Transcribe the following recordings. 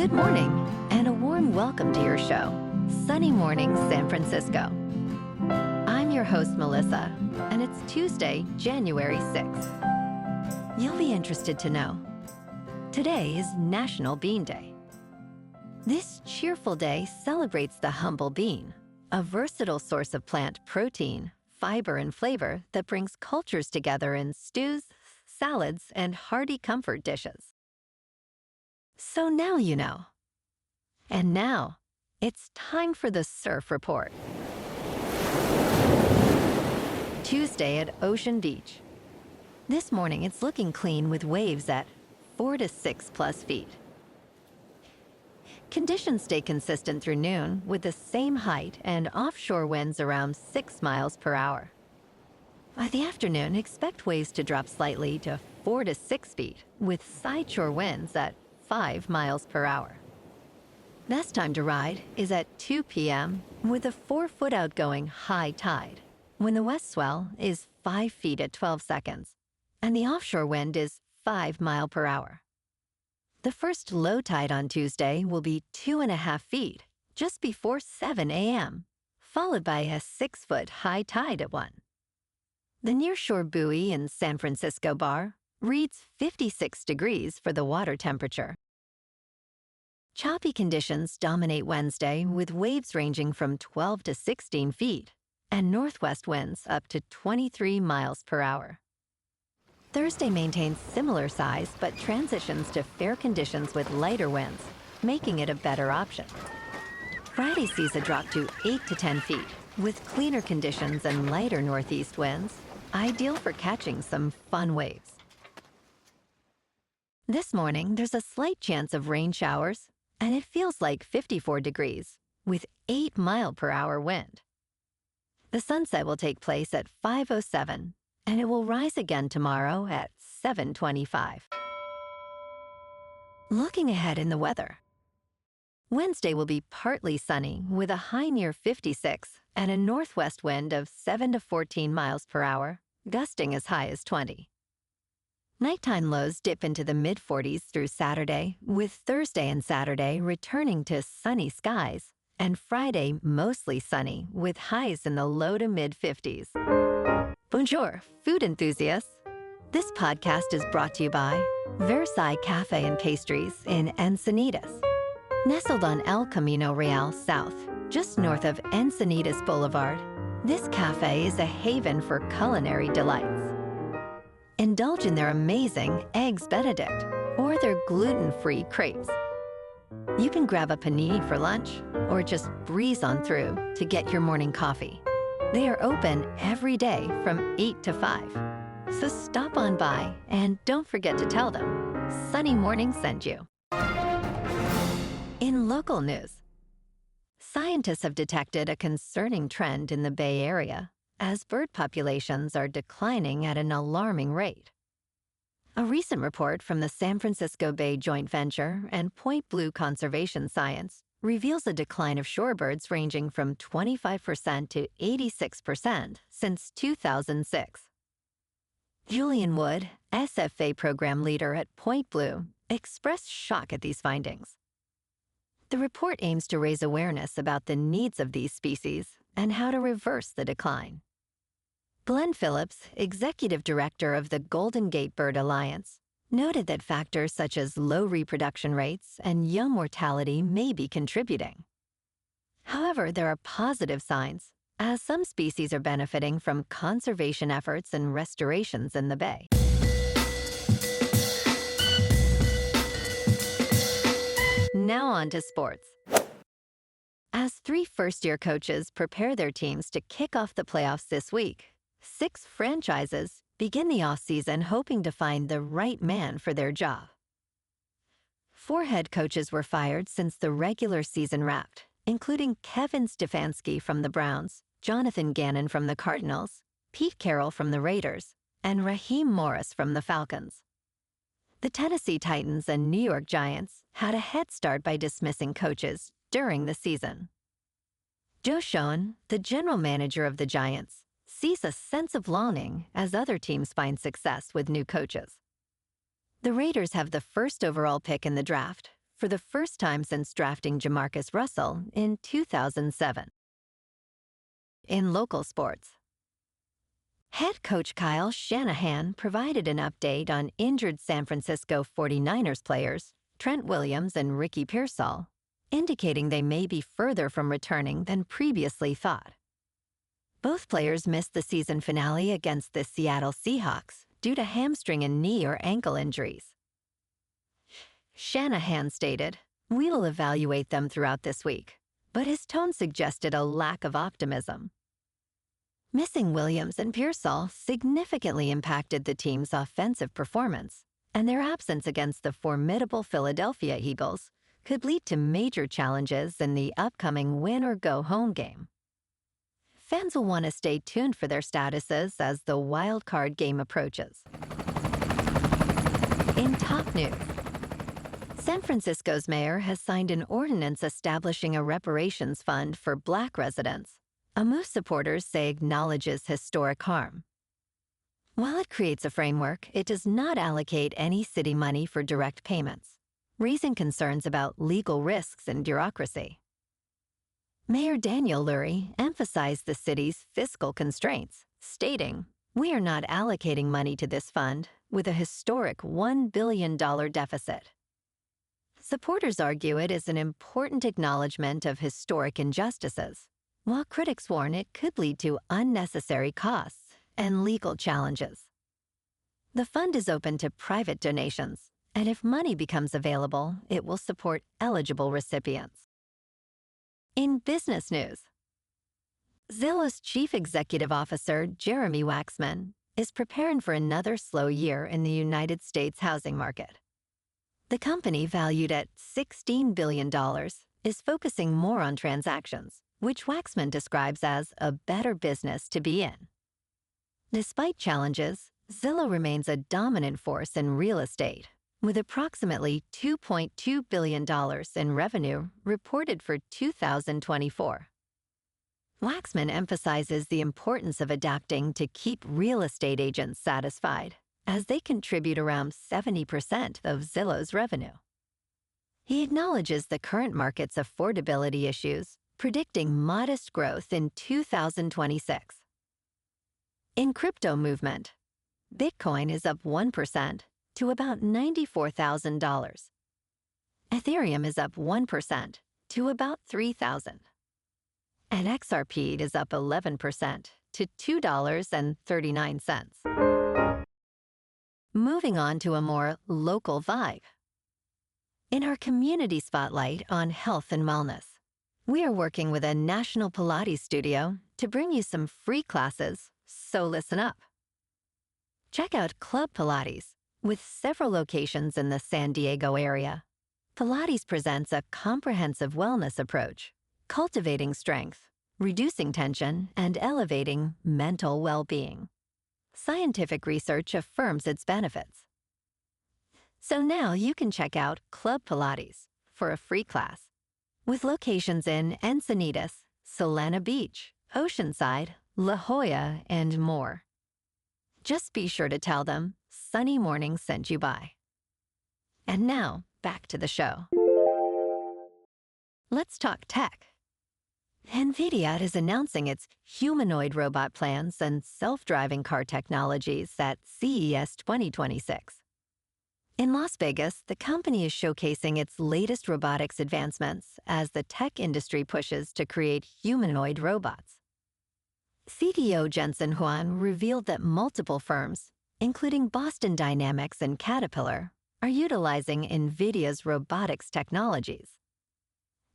Good morning, and a warm welcome to your show, Sunny Mornings San Francisco. I'm your host, Melissa, and it's Tuesday, January 6th. You'll be interested to know, today is National Bean Day. This cheerful day celebrates the humble bean, a versatile source of plant protein, fiber, and flavor that brings cultures together in stews, salads, and hearty comfort dishes. So now you know. And now, it's time for the Surf Report. Tuesday at Ocean Beach. This morning it's looking clean with waves at 4 to 6 plus feet. Conditions stay consistent through noon with the same height and offshore winds around 6 miles per hour. By the afternoon, expect waves to drop slightly to 4 to 6 feet with sideshore winds at 5 miles per hour. Best time to ride is at 2 p.m. with a 4-foot outgoing high tide, when the west swell is 5 feet at 12 seconds, and the offshore wind is 5 miles per hour. The first low tide on Tuesday will be 2.5 feet just before 7 a.m., followed by a 6-foot high tide at 1. The nearshore buoy in San Francisco Bar reads 56 degrees for the water temperature. Choppy conditions dominate Wednesday with waves ranging from 12 to 16 feet and northwest winds up to 23 miles per hour. Thursday maintains similar size but transitions to fair conditions with lighter winds, making it a better option. Friday sees a drop to 8 to 10 feet with cleaner conditions and lighter northeast winds, ideal for catching some fun waves. This morning, there's a slight chance of rain showers, and it feels like 54 degrees with 8 mile per hour wind. The sunset will take place at 5:07, and it will rise again tomorrow at 7:25. Looking ahead in the weather. Wednesday will be partly sunny with a high near 56 and a northwest wind of 7 to 14 miles per hour, gusting as high as 20. Nighttime lows dip into the mid-40s through Saturday, with Thursday and Saturday returning to sunny skies, and Friday mostly sunny with highs in the low to mid-50s. Bonjour, food enthusiasts. This podcast is brought to you by Versailles Cafe and Pastries in Encinitas. Nestled on El Camino Real South, just north of Encinitas Boulevard, this cafe is a haven for culinary delights. Indulge in their amazing Eggs Benedict or their gluten-free crepes. You can grab a panini for lunch or just breeze on through to get your morning coffee. They are open every day from 8 to 5. So stop on by and don't forget to tell them Sunny Morning sent you. In local news, scientists have detected a concerning trend in the Bay Area as bird populations are declining at an alarming rate. A recent report from the San Francisco Bay Joint Venture and Point Blue Conservation Science reveals a decline of shorebirds ranging from 25% to 86% since 2006. Julian Wood, SFA program leader at Point Blue, expressed shock at these findings. The report aims to raise awareness about the needs of these species and how to reverse the decline. Glenn Phillips, executive director of the Golden Gate Bird Alliance, noted that factors such as low reproduction rates and young mortality may be contributing. However, there are positive signs, as some species are benefiting from conservation efforts and restorations in the bay. Now on to sports. As 3 first-year coaches prepare their teams to kick off the playoffs this week, 6 franchises begin the offseason hoping to find the right man for their job. 4 head coaches were fired since the regular season wrapped, including Kevin Stefanski from the Browns, Jonathan Gannon from the Cardinals, Pete Carroll from the Raiders, and Raheem Morris from the Falcons. The Tennessee Titans and New York Giants had a head start by dismissing coaches during the season. Joe Schoen, the general manager of the Giants, sees a sense of longing as other teams find success with new coaches. The Raiders have the first overall pick in the draft, for the first time since drafting Jamarcus Russell in 2007. In local sports, head coach Kyle Shanahan provided an update on injured San Francisco 49ers players Trent Williams and Ricky Pearsall, indicating they may be further from returning than previously thought. Both players missed the season finale against the Seattle Seahawks due to hamstring and knee or ankle injuries. Shanahan stated, "We'll evaluate them throughout this week," but his tone suggested a lack of optimism. Missing Williams and Pearsall significantly impacted the team's offensive performance, and their absence against the formidable Philadelphia Eagles could lead to major challenges in the upcoming win-or-go-home game. Fans will want to stay tuned for their statuses as the wild card game approaches. In top news, San Francisco's mayor has signed an ordinance establishing a reparations fund for Black residents, a move supporters say acknowledges historic harm. While it creates a framework, it does not allocate any city money for direct payments, raising concerns about legal risks and bureaucracy. Mayor Daniel Lurie emphasized the city's fiscal constraints, stating, "We are not allocating money to this fund with a historic $1 billion deficit." Supporters argue it is an important acknowledgement of historic injustices, while critics warn it could lead to unnecessary costs and legal challenges. The fund is open to private donations, and if money becomes available, it will support eligible recipients. In business news, Zillow's Chief Executive Officer, Jeremy Wacksman, is preparing for another slow year in the United States housing market. The company, valued at $16 billion, is focusing more on transactions, which Wacksman describes as a better business to be in. Despite challenges, Zillow remains a dominant force in real estate, with approximately $2.2 billion in revenue reported for 2024. Wacksman emphasizes the importance of adapting to keep real estate agents satisfied, as they contribute around 70% of Zillow's revenue. He acknowledges the current market's affordability issues, predicting modest growth in 2026. In crypto movement, Bitcoin is up 1% to about $94,000. Ethereum is up 1% to about $3,000. And XRP is up 11% to $2.39. Moving on to a more local vibe. In our community spotlight on health and wellness, we are working with a national Pilates studio to bring you some free classes, so listen up. Check out Club Pilates. With several locations in the San Diego area, Pilates presents a comprehensive wellness approach, cultivating strength, reducing tension, and elevating mental well-being. Scientific research affirms its benefits. So now you can check out Club Pilates for a free class, with locations in Encinitas, Solana Beach, Oceanside, La Jolla, and more. Just be sure to tell them Sunny Morning sent you by. And now, back to the show. Let's talk tech. NVIDIA is announcing its humanoid robot plans and self-driving car technologies at CES 2026. In Las Vegas, the company is showcasing its latest robotics advancements as the tech industry pushes to create humanoid robots. CTO Jensen Huang revealed that multiple firms, including Boston Dynamics and Caterpillar, are utilizing NVIDIA's robotics technologies.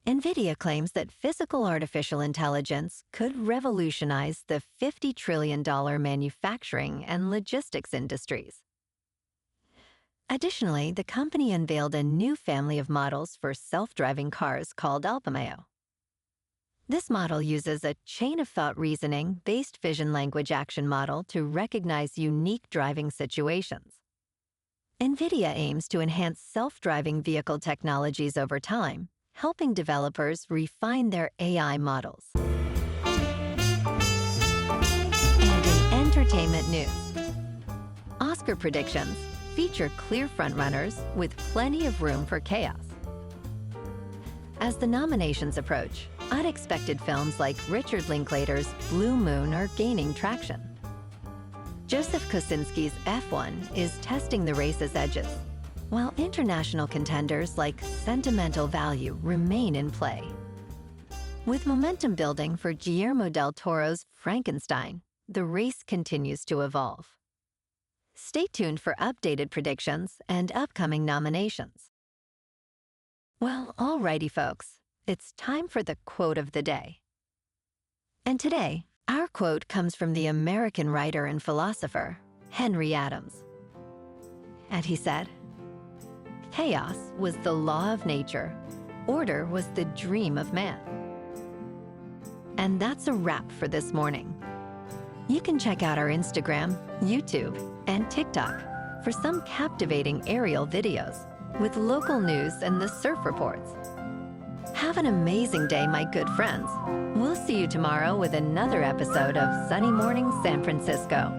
NVIDIA claims that physical artificial intelligence could revolutionize the $50 trillion manufacturing and logistics industries. Additionally, the company unveiled a new family of models for self-driving cars called Alpamayo. This model uses a chain-of-thought reasoning-based vision-language action model to recognize unique driving situations. NVIDIA aims to enhance self-driving vehicle technologies over time, helping developers refine their AI models. And in entertainment news, Oscar predictions feature clear frontrunners with plenty of room for chaos. As the nominations approach, unexpected films like Richard Linklater's Blue Moon are gaining traction. Joseph Kosinski's F1 is testing the race's edges, while international contenders like Sentimental Value remain in play. With momentum building for Guillermo del Toro's Frankenstein, the race continues to evolve. Stay tuned for updated predictions and upcoming nominations. Well, alrighty folks, it's time for the quote of the day. And today, our quote comes from the American writer and philosopher, Henry Adams. And he said, "Chaos was the law of nature. Order was the dream of man." And that's a wrap for this morning. You can check out our Instagram, YouTube, and TikTok for some captivating aerial videos with local news and the surf reports. Have an amazing day, my good friends. We'll see you tomorrow with another episode of Sunny Morning San Francisco.